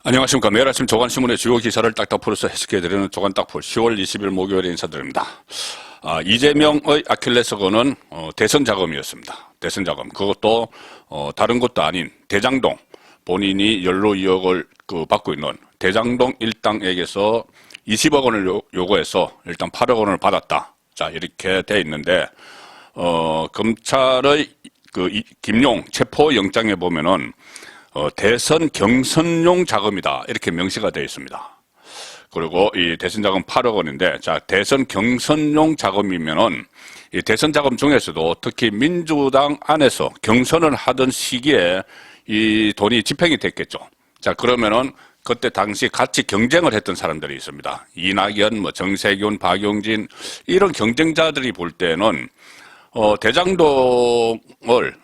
안녕하십니까. 매일 아침 조간신문의 주요 기사를 딱딱 풀어서 해석해드리는 조간딱풀 10월 20일 목요일에 인사드립니다. 이재명의 아킬레스건은 대선 자금이었습니다. 대선 자금. 그것도 다른 것도 아닌 대장동, 본인이 연로 2억을 받고 있는 대장동 일당에게서 20억 원을 요구해서 일단 8억 원을 받았다. 자, 이렇게 돼 있는데 검찰의 김용 체포영장에 보면은 대선 경선용 자금이다. 이렇게 명시가 되어 있습니다. 그리고 이 대선 자금 8억 원인데, 자, 대선 경선용 자금이면은 이 대선 자금 중에서도 특히 민주당 안에서 경선을 하던 시기에 이 돈이 집행이 됐겠죠. 자, 그러면은 그때 당시 같이 경쟁을 했던 사람들이 있습니다. 이낙연, 정세균, 박용진, 이런 경쟁자들이 볼 때는 대장동을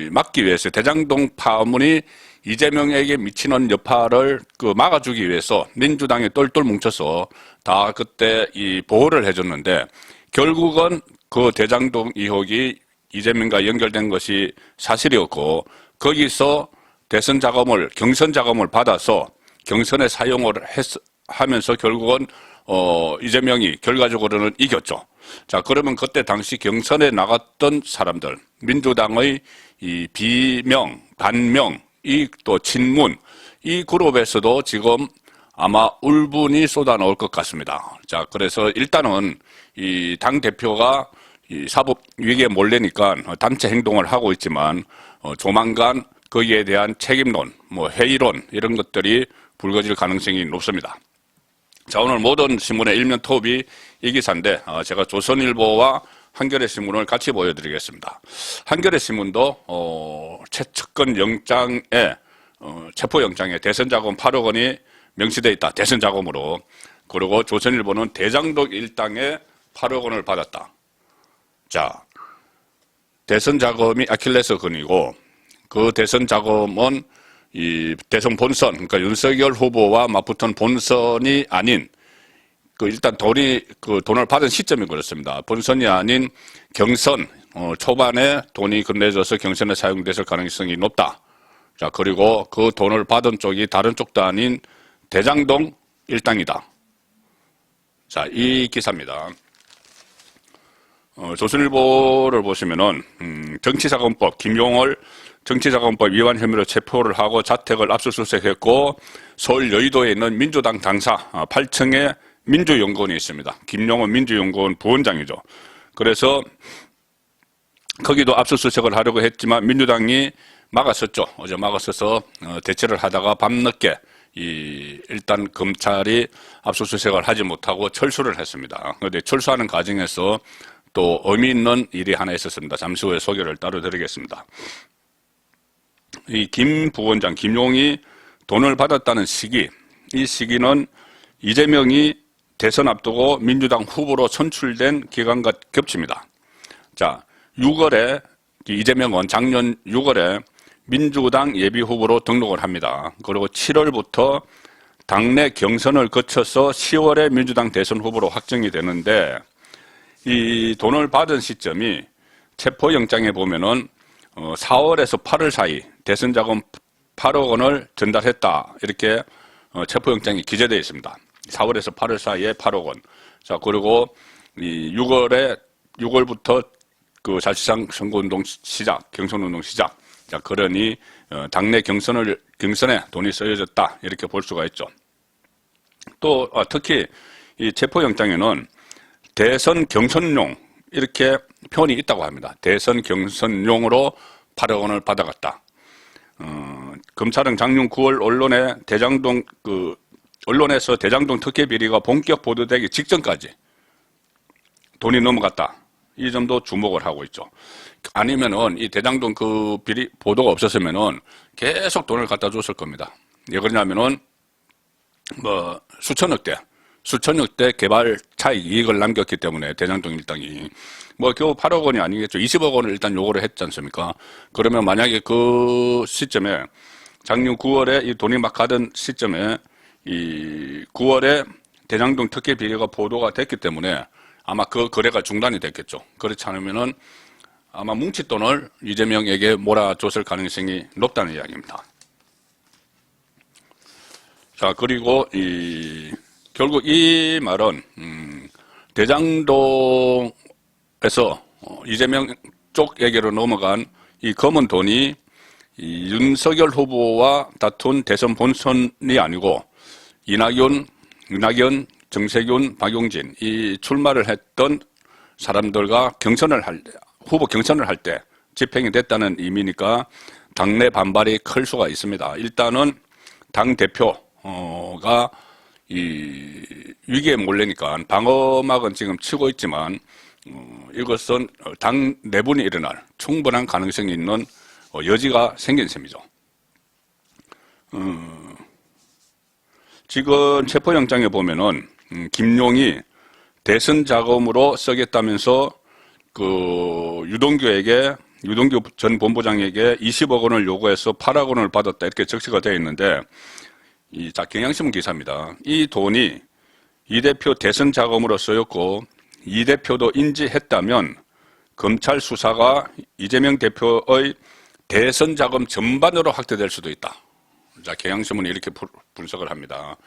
막기 위해서 대장동 파문이 이재명에게 미치는 여파를 막아주기 위해서 민주당이 똘똘 뭉쳐서 다 그때 이 보호를 해줬는데, 결국은 그 대장동 의혹이 이재명과 연결된 것이 사실이었고, 거기서 대선 자금을, 경선 자금을 받아서 경선에 사용을 하면서 결국은 이재명이 결과적으로는 이겼죠. 자, 그러면 그때 당시 경선에 나갔던 사람들, 민주당의 이 비명, 반명, 또 친문, 이 그룹에서도 지금 아마 울분이 쏟아 나올 것 같습니다. 자, 그래서 일단은 이 당 대표가 이 사법 위기에 몰래니까 단체 행동을 하고 있지만 조만간 거기에 대한 책임론, 회의론, 이런 것들이 불거질 가능성이 높습니다. 자, 오늘 모든 신문의 일면 톱이 이 기사인데, 제가 조선일보와 한겨레 신문을 같이 보여드리겠습니다. 한겨레 신문도 최측근 영장에, 체포영장에 대선 자금 8억 원이 명시되어 있다. 대선 자금으로. 그리고 조선일보는 대장동 일당에 8억 원을 받았다. 자, 대선 자금이 아킬레스건이고, 그 대선 자금은 이 대선 본선, 그러니까 윤석열 후보와 맞붙은 본선이 아닌, 일단 돈을 받은 시점이 그렇습니다. 본선이 아닌 경선, 초반에 돈이 건네져서 경선에 사용됐을 가능성이 높다. 자, 그리고 그 돈을 받은 쪽이 다른 쪽도 아닌 대장동 일당이다. 자, 이 기사입니다. 조선일보를 보시면은, 정치자금법, 김용을 정치자금법 위반 혐의로 체포를 하고 자택을 압수수색했고, 서울 여의도에 있는 민주당 당사 8층에 민주연구원이 있습니다. 김용은 민주연구원 부원장이죠. 그래서 거기도 압수수색을 하려고 했지만 민주당이 막았었죠. 어제 막았어서 대체를 하다가 밤늦게 일단 검찰이 압수수색을 하지 못하고 철수를 했습니다. 그런데 철수하는 과정에서 또 의미 있는 일이 하나 있었습니다. 잠시 후에 소개를 따로 드리겠습니다. 이 김 부원장, 김용이 돈을 받았다는 시기, 이 시기는 이재명이 대선 앞두고 민주당 후보로 선출된 기간과 겹칩니다. 자, 6월에 이재명은 작년 6월에 민주당 예비후보로 등록을 합니다. 그리고 7월부터 당내 경선을 거쳐서 10월에 민주당 대선 후보로 확정이 되는데, 이 돈을 받은 시점이 체포영장에 보면은 4월에서 8월 사이 대선 자금 8억 원을 전달했다. 이렇게 체포영장이 기재되어 있습니다. 4월에서 8월 사이에 8억 원. 자, 그리고 이 6월부터 사실상 선거운동 시작, 경선운동 시작. 자, 그러니 당내 경선에 돈이 쓰여졌다. 이렇게 볼 수가 있죠. 또 특히 이 체포영장에는 대선 경선용, 이렇게 표현이 있다고 합니다. 대선 경선용으로 8억 원을 받아갔다. 검찰은 작년 9월 언론에서 대장동 특혜 비리가 본격 보도되기 직전까지 돈이 넘어갔다. 이 점도 주목을 하고 있죠. 아니면은 이 대장동 비리 보도가 없었으면은 계속 돈을 갖다 줬을 겁니다. 왜 그러냐면은 수천억 대 개발 차익 이익을 남겼기 때문에 대장동 일당이 겨우 8억 원이 아니겠죠. 20억 원을 일단 요구를 했지 않습니까? 그러면 만약에 그 시점에 작년 9월에 이 돈이 막 가던 시점에 이 9월에 대장동 특혜 비리가 보도가 됐기 때문에 아마 그 거래가 중단이 됐겠죠. 그렇지 않으면은 아마 뭉칫돈을 이재명에게 몰아줬을 가능성이 높다는 이야기입니다. 자, 그리고 결국 이 말은, 대장동에서 이재명 쪽에게로 넘어간 이 검은 돈이 이 윤석열 후보와 다툰 대선 본선이 아니고 이낙연, 정세균, 박용진 이 출마를 했던 사람들과 후보 경선을 할 때 집행이 됐다는 의미니까 당내 반발이 클 수가 있습니다. 일단은 당 대표가 이 위기에 몰리니까 방어막은 지금 치고 있지만 이것은 당 내분이 일어날 충분한 가능성이 있는 여지가 생긴 셈이죠. 지금 체포영장에 보면은 김용이 대선 자금으로 쓰겠다면서 유동규 전 본부장에게 20억 원을 요구해서 8억 원을 받았다 이렇게 적시가 되어 있는데 경향신문 기사입니다. 이 돈이 이 대표 대선 자금으로 쓰였고 이 대표도 인지했다면 검찰 수사가 이재명 대표의 대선 자금 전반으로 확대될 수도 있다. 자, 경향신문이 이렇게 분석을 합니다.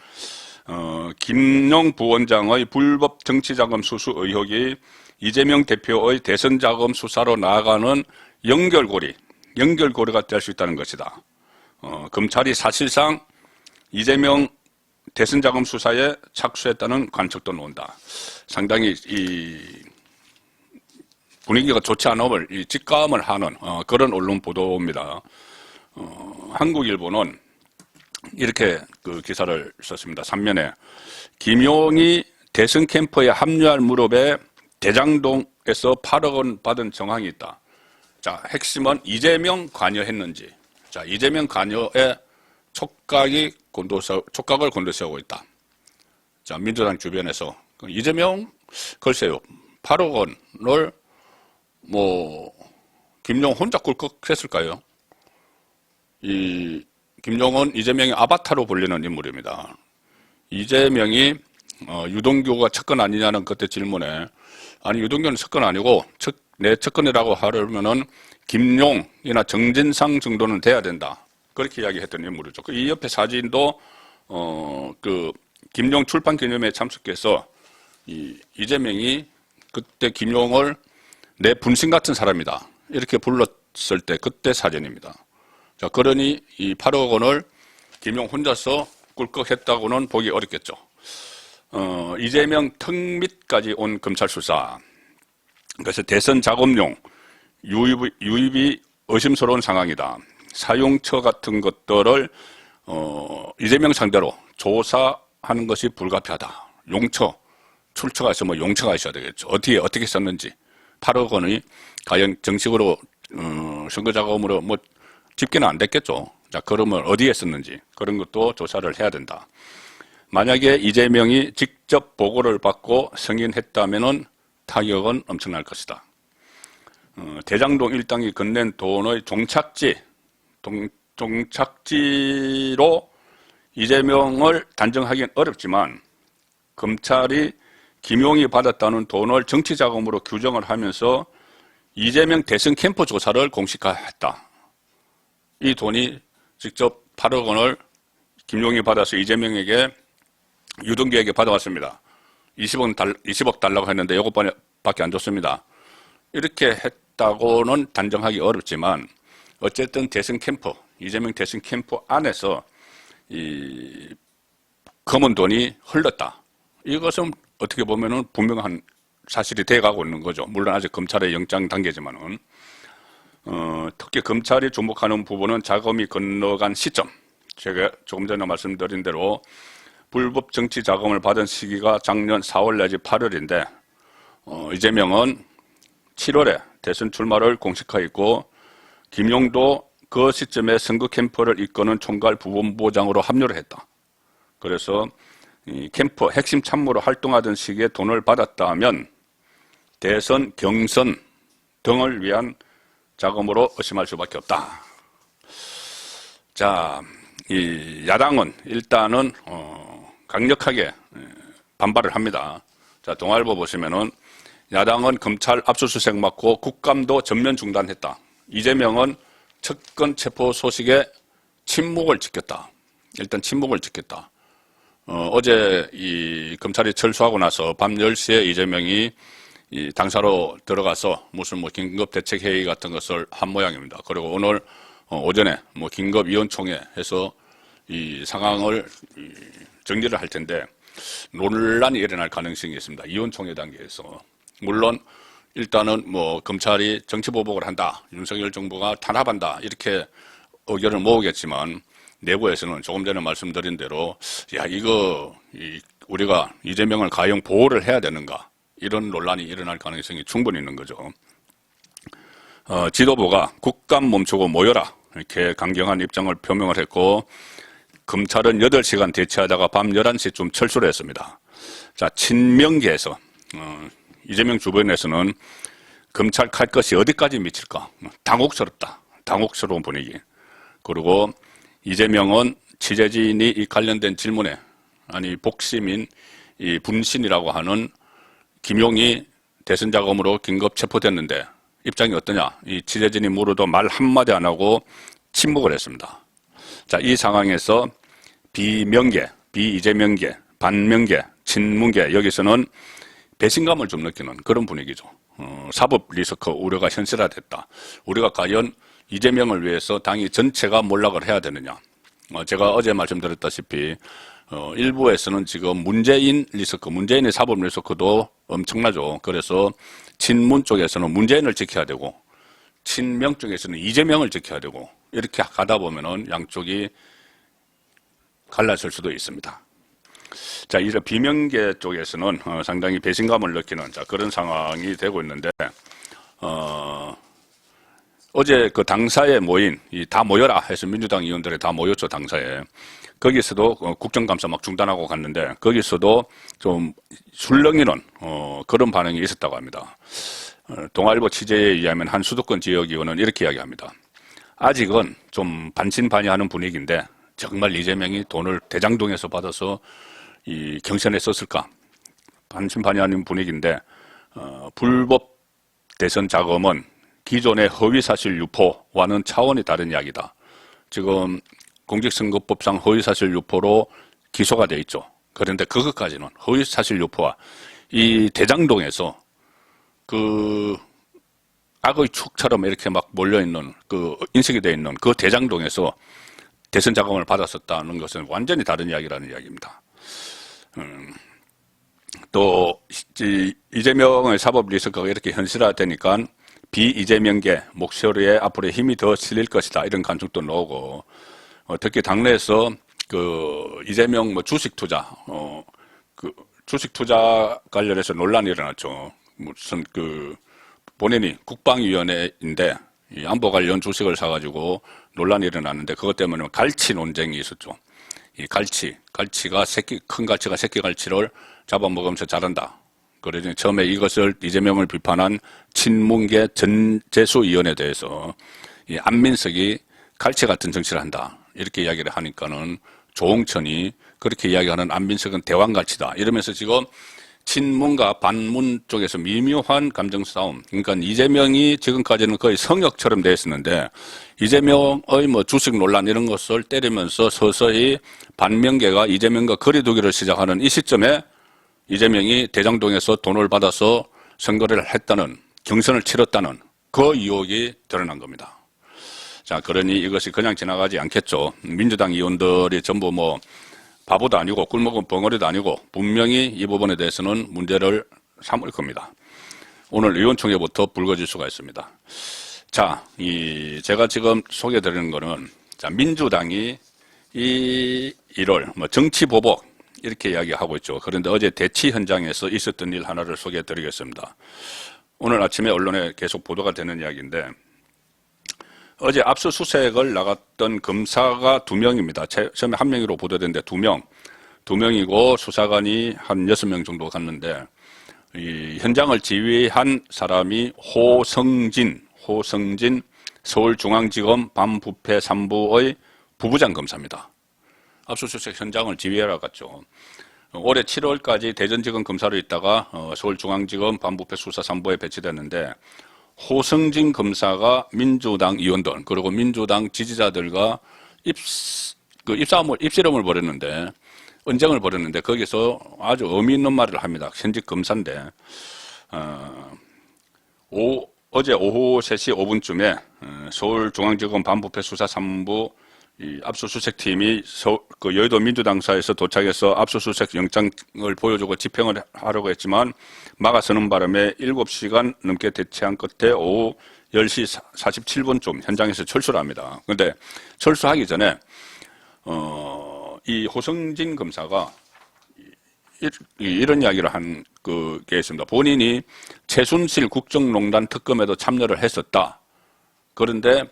김용 부원장의 불법 정치자금 수수 의혹이 이재명 대표의 대선 자금 수사로 나아가는 연결고리가 될 수 있다는 것이다. 검찰이 사실상 이재명 대선 자금 수사에 착수했다는 관측도 나온다. 상당히 이 분위기가 좋지 않음을 직감을 하는 그런 언론 보도입니다. 한국일보는 이렇게 기사를 썼습니다. 3면에 김용이 대선 캠프에 합류할 무렵에 대장동에서 8억 원 받은 정황이 있다. 자, 핵심은 이재명 관여했는지. 자, 이재명 관여에 촉각을 곤두세우고 있다. 자, 민주당 주변에서 이재명 글쎄요, 8억 원을 김용 혼자 꿀꺽했을까요? 김용은 이재명의 아바타로 불리는 인물입니다. 이재명이 유동규가 측근 아니냐는 그때 질문에 아니 유동규는 측근 아니고 내 측근이라고 하려면은 김용이나 정진상 정도는 돼야 된다. 그렇게 이야기했던 인물이죠. 이 옆에 사진도 김용 출판 기념회에 참석해서 이재명이 그때 김용을 내 분신 같은 사람이다 이렇게 불렀을 때 그때 사진입니다. 자, 그러니 이 8억 원을 김용 혼자서 꿀꺽했다고는 보기 어렵겠죠. 이재명 턱밑까지 온 검찰 수사. 그래서 대선 작업용 유입이 의심스러운 상황이다. 사용처 같은 것들을 이재명 상대로 조사하는 것이 불가피하다. 출처가 있으면 용처가 있어야 되겠죠. 어떻게 썼는지. 8억 원이 과연 정식으로 선거 자금으로 집계는 안 됐겠죠. 자, 그러면 어디에 썼는지 그런 것도 조사를 해야 된다. 만약에 이재명이 직접 보고를 받고 승인했다면은 타격은 엄청날 것이다. 대장동 일당이 건넨 돈의 종착지로 이재명을 단정하기는 어렵지만 검찰이 김용이 받았다는 돈을 정치자금으로 규정을 하면서 이재명 대선 캠프 조사를 공식화했다. 이 돈이 직접 8억 원을 김용이 받아서 이재명에게 유동규에게 받아왔습니다. 20억 달라고 했는데 이것밖에 안 줬습니다. 이렇게 했다고는 단정하기 어렵지만 어쨌든 이재명 대선 캠프 안에서 이 검은 돈이 흘렀다. 이것은 어떻게 보면은 분명한 사실이 돼가고 있는 거죠. 물론 아직 검찰의 영장 단계지만은. 특히 검찰이 주목하는 부분은 자금이 건너간 시점. 제가 조금 전에 말씀드린 대로 불법 정치 자금을 받은 시기가 작년 4월 내지 8월인데 이재명은 7월에 대선 출마를 공식화했고 김용도 그 시점에 선거 캠프를 이끄는 총괄 부본부장으로 합류를 했다. 그래서 이 캠프 핵심 참모로 활동하던 시기에 돈을 받았다면 대선 경선 등을 위한 자금으로 의심할 수밖에 없다. 자, 이 야당은 일단은 강력하게 반발을 합니다. 자, 동아일보 보시면은 야당은 검찰 압수수색 맞고 국감도 전면 중단했다. 이재명은 측근 체포 소식에 침묵을 지켰다. 일단 침묵을 지켰다. 어제 이 검찰이 철수하고 나서 밤 10시에 이재명이 이 당사로 들어가서 무슨 뭐 긴급대책회의 같은 것을 한 모양입니다. 그리고 오늘 오전에 뭐 긴급위원총회 해서 이 상황을 정리를 할 텐데 논란이 일어날 가능성이 있습니다. 위원총회 단계에서. 물론 일단은 뭐 검찰이 정치보복을 한다, 윤석열 정부가 탄압한다 이렇게 의견을 모으겠지만 내부에서는 조금 전에 말씀드린 대로 야 이거 우리가 이재명을 가용 보호를 해야 되는가 이런 논란이 일어날 가능성이 충분히 있는 거죠. 지도부가 국감 멈추고 모여라 이렇게 강경한 입장을 표명을 했고 검찰은 8시간 대치하다가 밤 11시쯤 철수를 했습니다. 자, 친명계에서 이재명 주변에서는 검찰 칼 것이 어디까지 미칠까 당혹스럽다. 당혹스러운 분위기. 그리고 이재명은 취재진이 이 관련된 질문에 아니 복심인 이 분신이라고 하는 김용이 대선 자금으로 긴급 체포됐는데 입장이 어떠냐? 이 취재진이 물어도 말 한마디 안 하고 침묵을 했습니다. 자, 이 상황에서 비명계, 비이재명계, 반명계, 친문계 여기서는 배신감을 좀 느끼는 그런 분위기죠. 사법 리스크 우려가 현실화됐다. 우리가 과연 이재명을 위해서 당이 전체가 몰락을 해야 되느냐. 제가 어제 말씀드렸다시피 일부에서는 지금 문재인 리스크, 문재인의 사법 리스크도 엄청나죠. 그래서 친문 쪽에서는 문재인을 지켜야 되고 친명 쪽에서는 이재명을 지켜야 되고 이렇게 가다 보면은 양쪽이 갈라질 수도 있습니다. 자, 이제 비명계 쪽에서는 상당히 배신감을 느끼는 그런 상황이 되고 있는데 어제 그 당사에 모인 다 모여라 해서 민주당 의원들이 다 모였죠. 당사에. 거기서도 국정감사 막 중단하고 갔는데 거기서도 좀 술렁이는 그런 반응이 있었다고 합니다. 동아일보 취재에 의하면 한 수도권 지역 의원은 이렇게 이야기합니다. 아직은 좀 반신반의하는 분위기인데 정말 이재명이 돈을 대장동에서 받아서 이 경선에 썼을까? 반신반의하는 분위기인데 불법 대선 자금은 기존의 허위사실 유포와는 차원이 다른 이야기다. 지금 공직선거법상 허위사실 유포로 기소가 돼 있죠. 그런데 그것까지는 허위사실 유포와 이 대장동에서 그 악의 축처럼 이렇게 막 몰려있는 그 인식이 돼 있는 그 대장동에서 대선 자금을 받았었다는 것은 완전히 다른 이야기라는 이야기입니다. 또 이재명의 사법 리스크가 이렇게 현실화되니까 비이재명계 목소리에 앞으로 힘이 더 실릴 것이다 이런 관측도 나오고 특히 당내에서 그 이재명 뭐 주식 투자 그 주식 투자 관련해서 논란이 일어났죠. 무슨 그 본인이 국방위원회인데 이 안보 관련 주식을 사가지고 논란이 일어났는데 그것 때문에 갈치 논쟁이 있었죠. 이 갈치가 큰 갈치가 새끼 갈치를 잡아먹으면서 자란다. 그래서 처음에 이것을 이재명을 비판한 친문계 전재수위원에 대해서 이 안민석이 갈치 같은 정치를 한다. 이렇게 이야기를 하니까는 조홍천이 그렇게 이야기하는 안민석은 대왕갈치다. 이러면서 지금 친문과 반문 쪽에서 미묘한 감정 싸움. 그러니까 이재명이 지금까지는 거의 성역처럼 되어 있었는데 이재명의 뭐 주식 논란 이런 것을 때리면서 서서히 반명계가 이재명과 거리두기를 시작하는 이 시점에 이재명이 대장동에서 돈을 받아서 선거를 했다는 경선을 치렀다는 그 의혹이 드러난 겁니다. 자, 그러니 이것이 그냥 지나가지 않겠죠. 민주당 의원들이 전부 뭐 바보도 아니고 꿀먹은 벙어리도 아니고 분명히 이 부분에 대해서는 문제를 삼을 겁니다. 오늘 의원총회부터 불거질 수가 있습니다. 자, 제가 지금 소개해드리는 거는 자, 민주당이 이 1월 뭐 정치 보복 이렇게 이야기하고 있죠. 그런데 어제 대치 현장에서 있었던 일 하나를 소개해드리겠습니다. 오늘 아침에 언론에 계속 보도가 되는 이야기인데 어제 압수수색을 나갔던 검사가 2명입니다. 처음에 1명으로 보도됐는데 2명이고 수사관이 한 6명 정도 갔는데 이 현장을 지휘한 사람이 호성진 서울중앙지검 반부패 3부의 부부장 검사입니다. 압수수색 현장을 지휘하러 갔죠. 올해 7월까지 대전지검 검사로 있다가 서울중앙지검 반부패 수사 3부에 배치됐는데 호성진 검사가 민주당 의원들 그리고 민주당 지지자들과 입씨름을 벌였는데 언쟁을 벌였는데 거기서 아주 의미 있는 말을 합니다. 현직 검사인데 어제 오후 3시 5분쯤에 서울중앙지검 반부패 수사 3부 압수수색팀이 그 여의도 민주당사에서 도착해서 압수수색 영장을 보여주고 집행을 하려고 했지만 막아서는 바람에 7시간 넘게 대치한 끝에 오후 10시 47분쯤 현장에서 철수를 합니다. 그런데 철수하기 전에 이 호성진 검사가 이런 이야기를 한 게 있습니다. 본인이 최순실 국정농단 특검에도 참여를 했었다. 그런데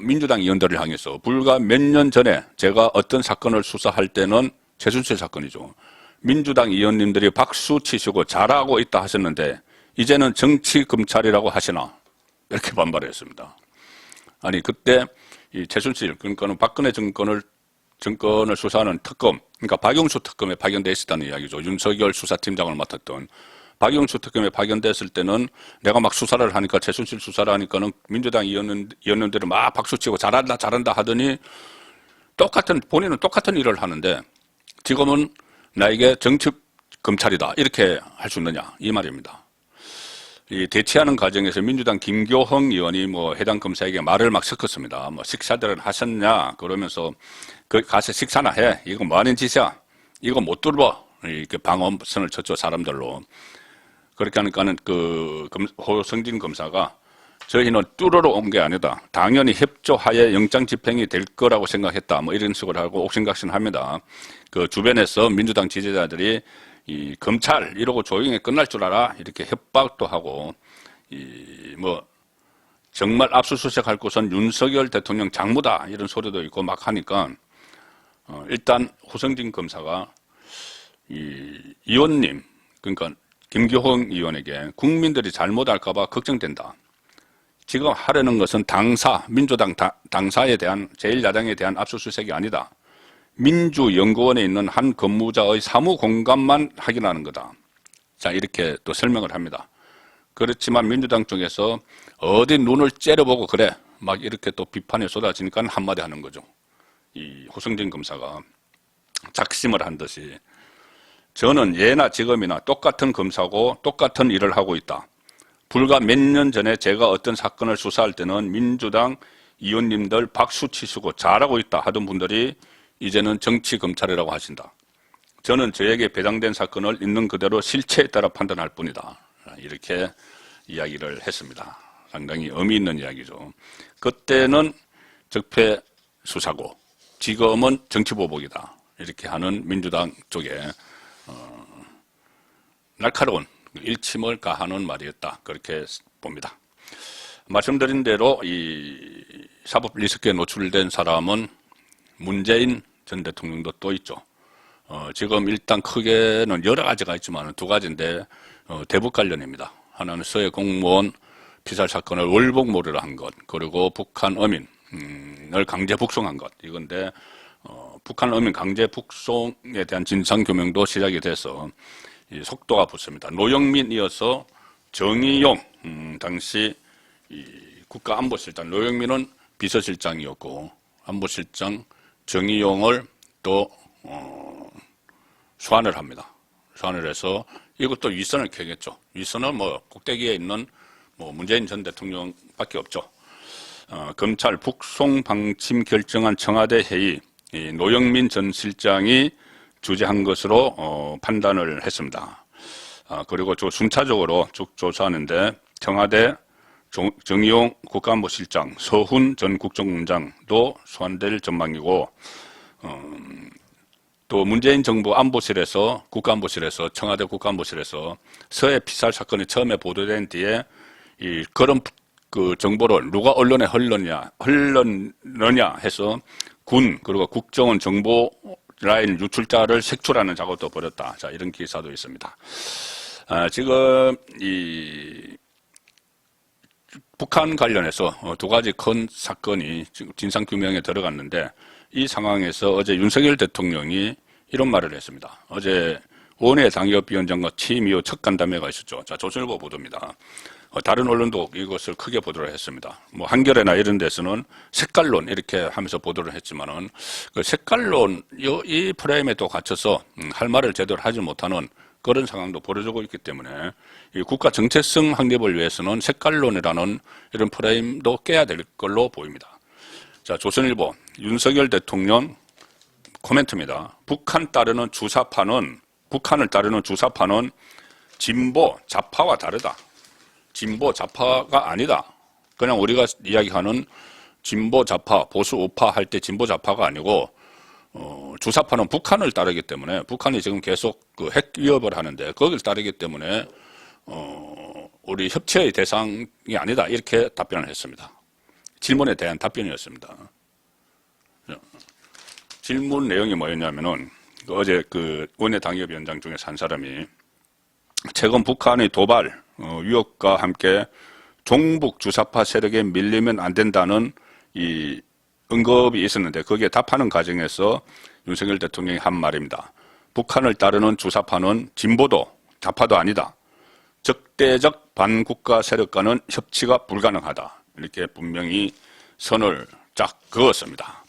민주당 의원들을 향해서 불과 몇 년 전에 제가 어떤 사건을 수사할 때는 최순실 사건이죠. 민주당 의원님들이 박수 치시고 잘하고 있다 하셨는데 이제는 정치 검찰이라고 하시나 이렇게 반발했습니다. 아니 그때 이 최순실 그러니까는 박근혜 정권을 수사하는 특검, 그러니까 박영수 특검에 파견되어 있었다는 이야기죠. 윤석열 수사팀장을 맡았던 박영수 특검에 파견됐을 때는 내가 막 수사를 하니까 최순실 수사를 하니까는 민주당 의원님들이 막 박수치고 잘한다 하더니 본인은 똑같은 일을 하는데 지금은 나에게 정치 검찰이다 이렇게 할 수 있느냐 이 말입니다. 이 대치하는 과정에서 민주당 김교흥 의원이 해당 검사에게 말을 막 섞었습니다. 식사들은 하셨냐 그러면서 가서 식사나 해. 이거 뭐 하는 짓이야? 이거 못 뚫어. 이렇게 방어선을 쳤죠, 사람들로. 그렇게 하니까는 호성진 검사가 저희는 뚫으러 온 게 아니다. 당연히 협조하에 영장 집행이 될 거라고 생각했다. 이런 식으로 하고 옥신각신합니다. 그 주변에서 민주당 지지자들이 이 검찰 이러고 조용히 끝날 줄 알아. 이렇게 협박도 하고 정말 압수수색할 곳은 윤석열 대통령 장무다. 이런 소리도 있고 막 하니까 일단 호성진 검사가 의원님 그러니까 김교흥 의원에게 국민들이 잘못할까 봐 걱정된다. 지금 하려는 것은 민주당 당사에 대한 제1야당에 대한 압수수색이 아니다. 민주연구원에 있는 한 근무자의 사무 공간만 확인하는 거다. 자 이렇게 또 설명을 합니다. 그렇지만 민주당 쪽에서 어디 눈을 째려보고 그래 막 이렇게 또 비판이 쏟아지니까 한마디 하는 거죠. 이 호성진 검사가 작심을 한 듯이 저는 예나 지금이나 똑같은 검사고 똑같은 일을 하고 있다. 불과 몇 년 전에 제가 어떤 사건을 수사할 때는 민주당 의원님들 박수 치시고 잘하고 있다 하던 분들이 이제는 정치 검찰이라고 하신다. 저는 저에게 배당된 사건을 있는 그대로 실체에 따라 판단할 뿐이다. 이렇게 이야기를 했습니다. 상당히 의미 있는 이야기죠. 그때는 적폐 수사고 지금은 정치보복이다. 이렇게 하는 민주당 쪽에 날카로운 일침을 가하는 말이었다. 그렇게 봅니다. 말씀드린 대로 이 사법 리스크에 노출된 사람은 문재인 전 대통령도 또 있죠. 지금 일단 크게는 여러 가지가 있지만 두 가지인데 대북 관련입니다. 하나는 서해 공무원 피살 사건을 월북몰이로 한 것, 그리고 북한 어민을 강제 북송한 것 이건데 북한 어민 강제 북송에 대한 진상규명도 시작이 돼서 속도가 붙습니다. 노영민 이어서 정의용 당시 국가안보실장 노영민은 비서실장이었고 안보실장 정의용을 또 소환을 합니다. 소환을 해서 이것도 윗선을 켜겠죠. 윗선은 꼭대기에 있는 문재인 전 대통령밖에 없죠. 검찰 북송 방침 결정한 청와대 회의 노영민 전 실장이 주재한 것으로 판단을 했습니다. 그리고 순차적으로 쭉 조사하는데 청와대 정의용 국가안보실장, 서훈 전 국정원장도 소환될 전망이고 또 문재인 정부 안보실에서 국가안보실에서 청와대 국가안보실에서 서해 피살 사건이 처음에 보도된 뒤에 그런 그 정보를 누가 언론에 흘렀느냐 해서 군 그리고 국정원 정보 라인 유출자를 색출하는 작업도 벌였다. 자 이런 기사도 있습니다. 지금 북한 관련해서 두 가지 큰 사건이 진상규명에 들어갔는데 이 상황에서 어제 윤석열 대통령이 이런 말을 했습니다. 어제 원외 당협위원장과 취임 이후 첫 간담회가 있었죠. 자, 조선일보 보도입니다. 다른 언론도 이것을 크게 보도를 했습니다. 뭐 한겨레나 이런 데서는 색깔론 이렇게 하면서 보도를 했지만은 그 색깔론 이 프레임에 또 갇혀서 할 말을 제대로 하지 못하는 그런 상황도 벌어지고 있기 때문에 이 국가 정체성 확립을 위해서는 색깔론이라는 이런 프레임도 깨야 될 걸로 보입니다. 자, 조선일보 윤석열 대통령 코멘트입니다. 북한을 따르는 주사파는 진보 좌파와 다르다. 진보 좌파가 아니다. 그냥 우리가 이야기하는 진보 좌파, 보수 우파 할 때 진보 좌파가 아니고 주사파는 북한을 따르기 때문에 북한이 지금 계속 그 핵 위협을 하는데 거기를 따르기 때문에 우리 협치의 대상이 아니다. 이렇게 답변을 했습니다. 질문에 대한 답변이었습니다. 질문 내용이 뭐였냐면은 어제 그 원내 당협위원장 중에서 한 사람이 최근 북한의 도발, 위협과 함께 종북 주사파 세력에 밀리면 안 된다는 이 언급이 있었는데 거기에 답하는 과정에서 윤석열 대통령이 한 말입니다. 북한을 따르는 주사파는 진보도 좌파도 아니다. 적대적 반국가 세력과는 협치가 불가능하다. 이렇게 분명히 선을 쫙 그었습니다.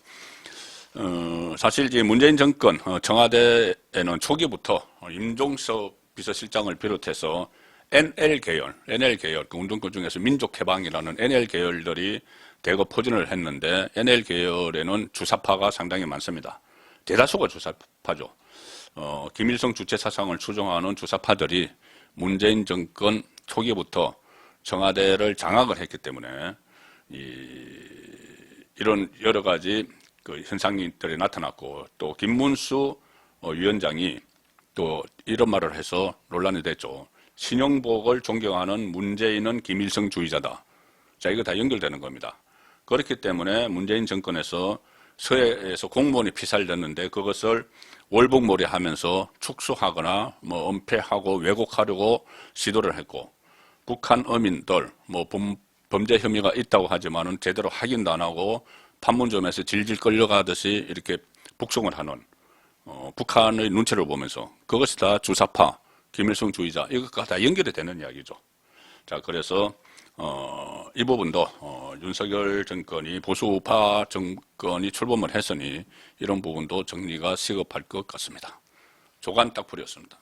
사실 이제 문재인 정권 청와대에는 초기부터 임종석 비서실장을 비롯해서 NL 계열, 그 운동권 중에서 민족해방이라는 NL 계열들이 대거 포진을 했는데 NL 계열에는 주사파가 상당히 많습니다. 대다수가 주사파죠. 김일성 주체 사상을 추종하는 주사파들이 문재인 정권 초기부터 청와대를 장악을 했기 때문에 이런 여러 가지 그 현상들이 나타났고 또 김문수 위원장이 또 이런 말을 해서 논란이 됐죠. 신용복을 존경하는 문재인은 김일성주의자다. 자, 이거 다 연결되는 겁니다. 그렇기 때문에 문재인 정권에서 서해에서 공무원이 피살됐는데 그것을 월북몰이하면서 축소하거나 뭐 은폐하고 왜곡하려고 시도를 했고 북한 어민들 뭐 범죄 혐의가 있다고 하지만은 제대로 확인도 안 하고 판문점에서 질질 끌려가듯이 이렇게 북송을 하는 북한의 눈치를 보면서 그것이 다 주사파, 김일성주의자 이것과 다 연결이 되는 이야기죠. 자, 그래서 이 부분도 윤석열 정권이 보수우파 정권이 출범을 했으니 이런 부분도 정리가 시급할 것 같습니다. 조간 딱 풀이었습니다.